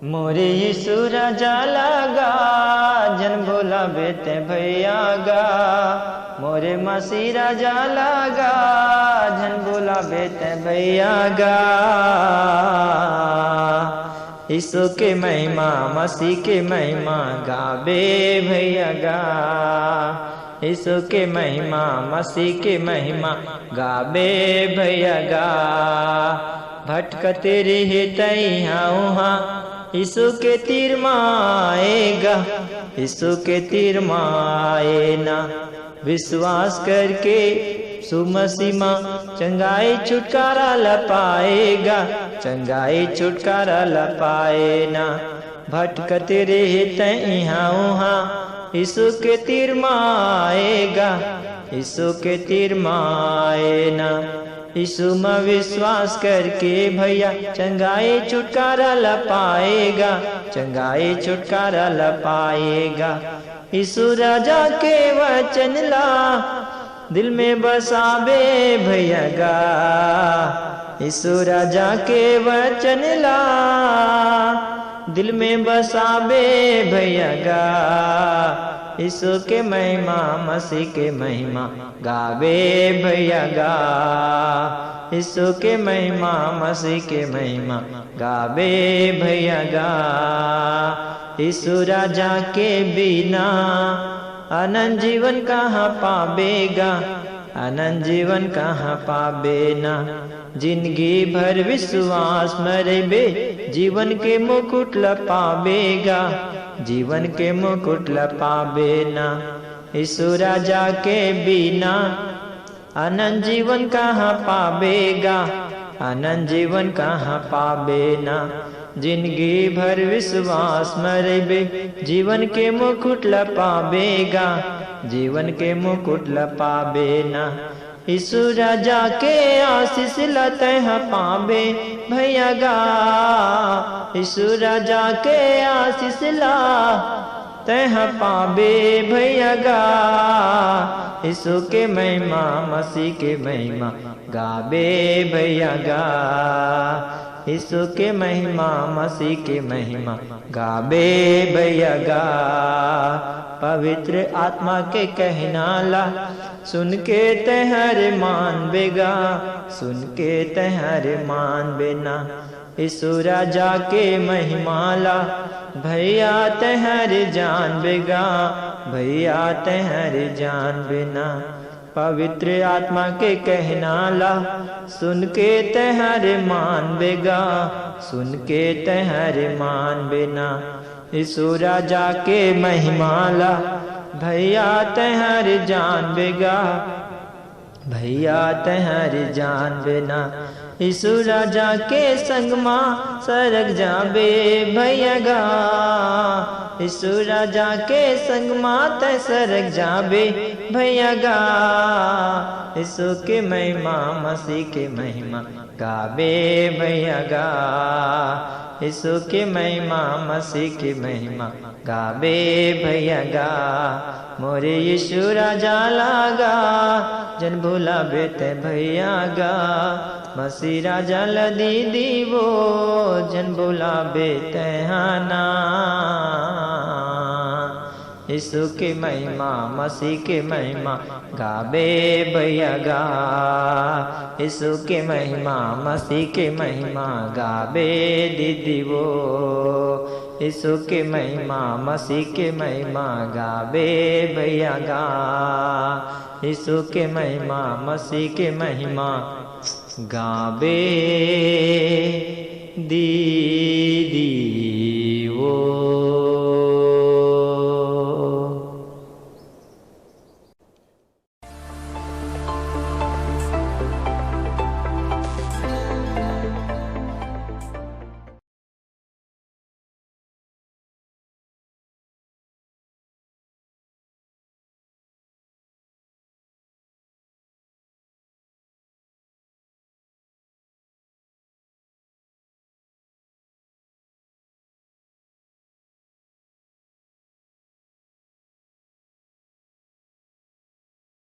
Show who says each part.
Speaker 1: मोरे यीशु राजा लागा जन बोला बेटे भैया गा। मोरे मसीह राजा लागा जन बोला बेटे भैया गा। यीशु के महिमा मसीह के महिमा गाबे भैया गा। यीशु के महिमा मसीह के महिमा गाबे भैया गा। भटकते रहे तैया उहाँ यीशु के तीर माएगा। यीशु के तीर माए ना विश्वास करके सुमसीमा चंगाई छुटकारा लपाएगा। चंगाई छुटकारा लपाए ना भटकते रहे तैया उहाँ यीशु के तीर माएगा। यीशु के तीर माए ना यीशु में विश्वास करके भैया चंगाई छुटकारा लपाएगा। चंगाई छुटकारा लपाएगा। यीशु राजा के वचन ला दिल में बसाबे भैया गा। यीशु राजा के वचन ला दिल में बसाबे भैया गा। यीशु के महिमा मसीह के महिमा गावे भैया गा। यीशु के महिमा मसीह के महिमा गावे भैया गा। यीशु राजा के बिना अनंत जीवन कहाँ पावेगा। अनंत जीवन कहाँ पावे ना जिंदगी भर विश्वास मरेबे जीवन के मुकुट लपावेगा। जीवन के मुकुट लपावे ना यीशु राजा के बिना अनंत जीवन कहाँ पावेगा। अनंत जीवन कहाँ पावे ना जिंदगी भर विश्वास मरेबे जीवन के मुकुट लपावेगा। जीवन के मुकुट लपावे ना यीशु राजा के आशीष लतह पावे भैया गा। यीशु राजा के आशीष ला तह पावे भैया गा। यीशु के महिमा मसीह के महिमा गावे भैया गा। यीशु के महिमा मसीह के महिमा गावे भैया गा। पवित्र आत्मा के कहना ला सुन के तहरे मान बेगा। सुन के तहरे मान बेना यीशु राजा के महिमा ला भैया तहरे जान बेगा। भैया तहरे जान बेना पवित्र आत्मा के कहना ला सुन के तहरे मान बेगा। सुन के तहरे मान बेना यीशु राजा के महिमा ला भैया तहरे जान बेगा। भैया तहरे जान बेना यीशु राजा के संग माँ सरक जाबे भैया गा। यीशु राजा के संग माँ तय सरक जाबे भैया गा। यीशु के महिमा मसीह के महिमा गाबे भैया गा। यीशु के महिमा मसीह की महिमा गाबे भैया गा। मोरे यीशु राजा लागा जन भूला बेटे भैया गा। मसीह राजा लदी दीवो जन भूला बेटे हाना। यीशु की महिमा मसीह की महिमा गाबे भैया गा। यीशु की महिमा मसीह की महिमा गाबे दीदी वो। यीशु की महिमा मसीह की महिमा गाबे भैया गा। यीशु की महिमा मसीह की महिमा गाबे दीदी वो।